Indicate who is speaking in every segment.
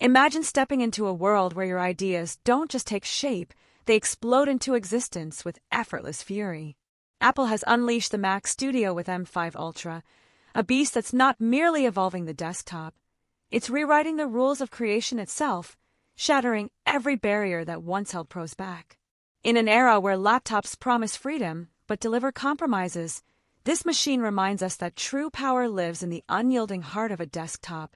Speaker 1: Imagine stepping into a world where your ideas don't just take shape, they explode into existence with effortless fury. Apple has unleashed the Mac Studio with M5 Ultra, a beast that's not merely evolving the desktop. It's rewriting the rules of creation itself, shattering every barrier that once held pros back. In an era where laptops promise freedom but deliver compromises, this machine reminds us that true power lives in the unyielding heart of a desktop,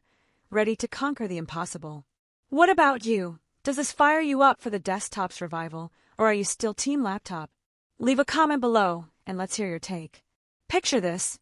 Speaker 1: ready to conquer the impossible. What about you? Does this fire you up for the desktop's revival, or are you still team laptop? Leave a comment below, and let's hear your take. Picture this.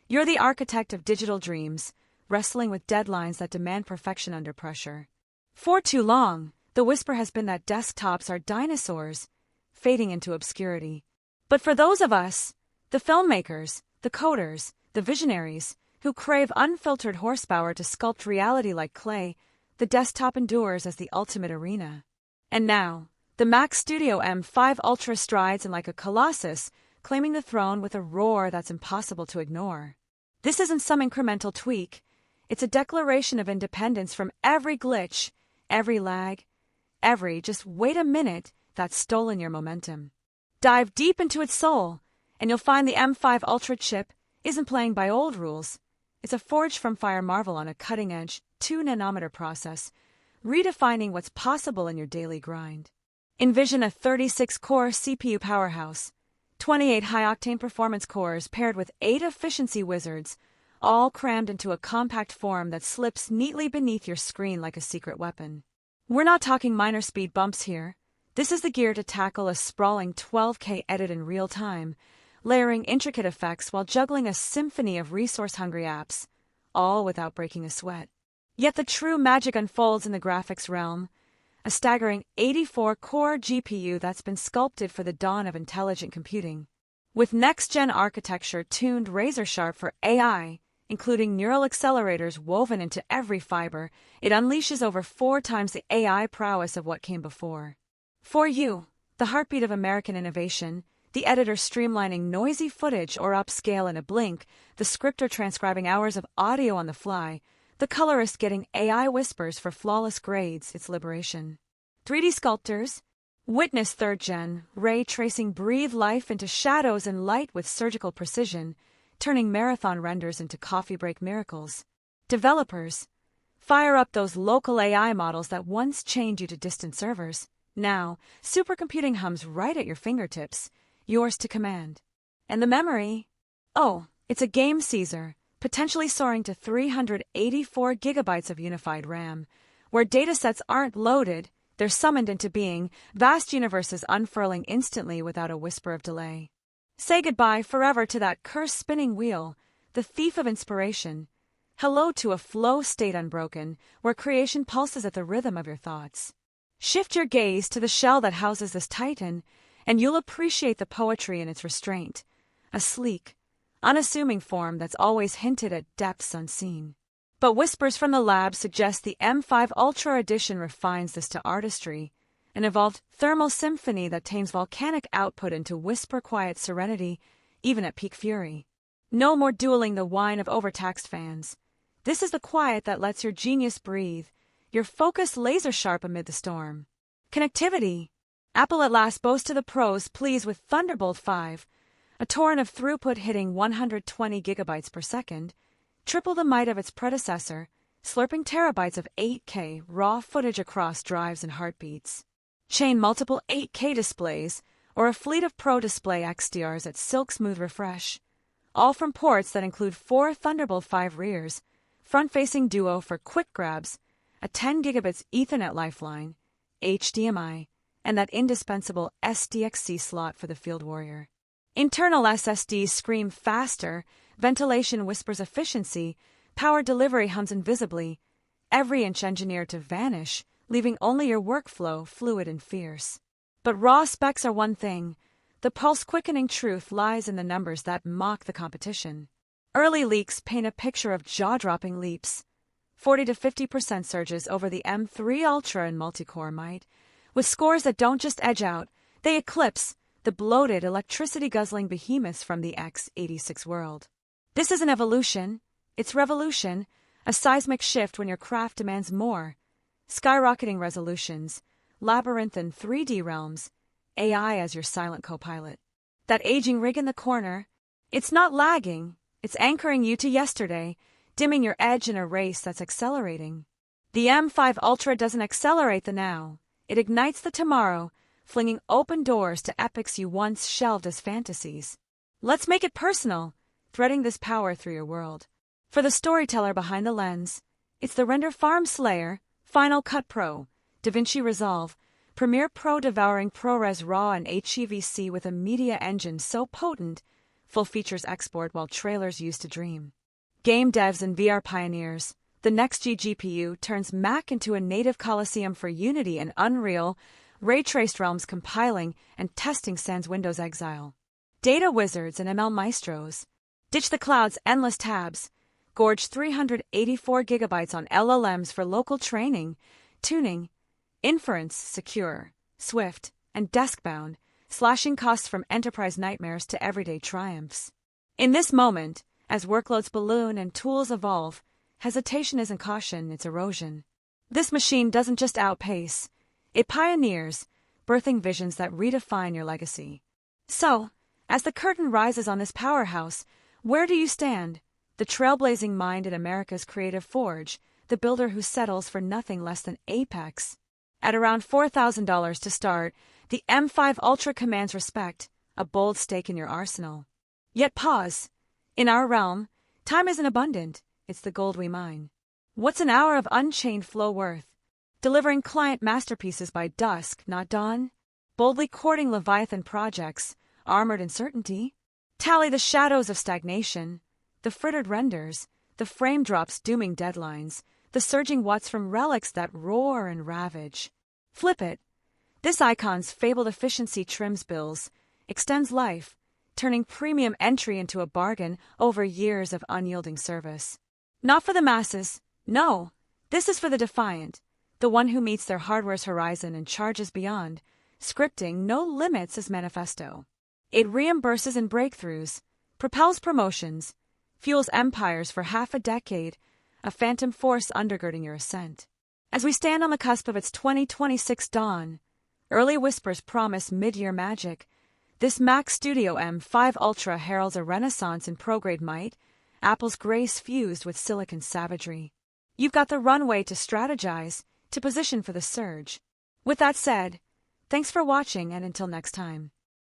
Speaker 1: You're the architect of digital dreams, wrestling with deadlines that demand perfection under pressure. For too long, the whisper has been that desktops are dinosaurs, fading into obscurity. But for those of us, the filmmakers, the coders, the visionaries, who crave unfiltered horsepower to sculpt reality like clay, the desktop endures as the ultimate arena. And now, the Mac Studio M5 Ultra strides in like a colossus, claiming the throne with a roar that's impossible to ignore. This isn't some incremental tweak. It's a declaration of independence from every glitch, every lag, every just wait a minute that's stolen your momentum. Dive deep into its soul, and you'll find the M5 Ultra chip isn't playing by old rules. It's a forged from fire marvel on a cutting-edge 2-nanometer process, redefining what's possible in your daily grind. Envision a 36-core CPU powerhouse, 28 high-octane performance cores paired with 8 efficiency wizards, all crammed into a compact form that slips neatly beneath your screen like a secret weapon. We're not talking minor speed bumps here. This is the gear to tackle a sprawling 12K edit in real time, layering intricate effects while juggling a symphony of resource-hungry apps, all without breaking a sweat. Yet the true magic unfolds in the graphics realm, a staggering 84-core GPU that's been sculpted for the dawn of intelligent computing. With next-gen architecture tuned razor-sharp for AI, including neural accelerators woven into every fiber, it unleashes over 4 times the AI prowess of what came before. For you, the heartbeat of American innovation, the editor streamlining noisy footage or upscale in a blink, the scripter transcribing hours of audio on the fly, the colorist getting AI whispers for flawless grades, it's liberation. 3D sculptors, witness 3rd gen, ray tracing breathe life into shadows and light with surgical precision, turning marathon renders into coffee break miracles. Developers, fire up those local AI models that once chained you to distant servers. Now, supercomputing hums right at your fingertips, yours to command. And the memory? Oh, it's a game Caesar, potentially soaring to 384 gigabytes of unified RAM, where datasets aren't loaded, they're summoned into being, vast universes unfurling instantly without a whisper of delay. Say goodbye forever to that cursed spinning wheel, the thief of inspiration. Hello to a flow state unbroken, where creation pulses at the rhythm of your thoughts. Shift your gaze to the shell that houses this titan, and you'll appreciate the poetry in its restraint, a sleek, unassuming form that's always hinted at depths unseen. But whispers from the lab suggest the M5 Ultra Edition refines this to artistry, an evolved thermal symphony that tames volcanic output into whisper-quiet serenity, even at peak fury. No more dueling the whine of overtaxed fans. This is the quiet that lets your genius breathe, your focus laser-sharp amid the storm. Connectivity. Apple at last boasts to the pros pleased with Thunderbolt 5, a torrent of throughput hitting 120 gigabytes per second, triple the might of its predecessor, slurping terabytes of 8K raw footage across drives and heartbeats. Chain multiple 8K displays, or a fleet of Pro Display XDRs at silk-smooth refresh, all from ports that include 4 Thunderbolt 5 rears, front-facing Duo for quick grabs, a 10 gigabits Ethernet lifeline, HDMI, and that indispensable SDXC slot for the field warrior. Internal SSDs scream faster, ventilation whispers efficiency, power delivery hums invisibly, every inch engineered to vanish, leaving only your workflow fluid and fierce. But raw specs are one thing. The pulse-quickening truth lies in the numbers that mock the competition. Early leaks paint a picture of jaw-dropping leaps, 40 to 50% surges over the M3 Ultra in multi-core might, with scores that don't just edge out, they eclipse the bloated, electricity-guzzling behemoths from the x86 world. This isn't evolution, it's revolution, a seismic shift when your craft demands more. skyrocketing resolutions, labyrinthine 3D realms, AI as your silent co-pilot. That aging rig in the corner, it's not lagging, it's anchoring you to yesterday, dimming your edge in a race that's accelerating. The M5 Ultra doesn't accelerate the now, it ignites the tomorrow, flinging open doors to epics you once shelved as fantasies. Let's make it personal, threading this power through your world. For the storyteller behind the lens, it's the Render Farm Slayer, Final Cut Pro, DaVinci Resolve, Premiere Pro devouring ProRes RAW and HEVC with a media engine so potent, full features export while trailers used to dream. Game devs and VR pioneers, the NextG GPU turns Mac into a native coliseum for Unity and Unreal, ray-traced realms compiling and testing sans Windows Exile. Data wizards and ML maestros, ditch the cloud's endless tabs, gorge 384 gigabytes on LLMs for local training, tuning, inference secure, swift, and desk-bound, slashing costs from enterprise nightmares to everyday triumphs. In this moment, as workloads balloon and tools evolve, hesitation isn't caution, it's erosion. This machine doesn't just outpace, it pioneers, birthing visions that redefine your legacy. So, as the curtain rises on this powerhouse, where do you stand? The trailblazing mind in America's creative forge, the builder who settles for nothing less than apex. At around $4,000 to start, the M5 Ultra commands respect, a bold stake in your arsenal. Yet pause. In our realm, time isn't abundant, it's the gold we mine. What's an hour of unchained flow worth? Delivering client masterpieces by dusk, not dawn? Boldly courting Leviathan projects, armored in certainty? Tally the shadows of stagnation, the frittered renders, the frame drops dooming deadlines, the surging watts from relics that roar and ravage. Flip it. This icon's fabled efficiency trims bills, extends life, turning premium entry into a bargain over years of unyielding service. Not for the masses, no. This is for the defiant, the one who meets their hardware's horizon and charges beyond, scripting no limits as manifesto. It reimburses in breakthroughs, propels promotions, fuels empires for half a decade, a phantom force undergirding your ascent. As we stand on the cusp of its 2026 dawn, early whispers promise mid-year magic. This Mac Studio M5 Ultra heralds a renaissance in pro-grade might, Apple's grace fused with silicon savagery. You've got the runway to strategize, to position for the surge. With that said, thanks for watching and until next time.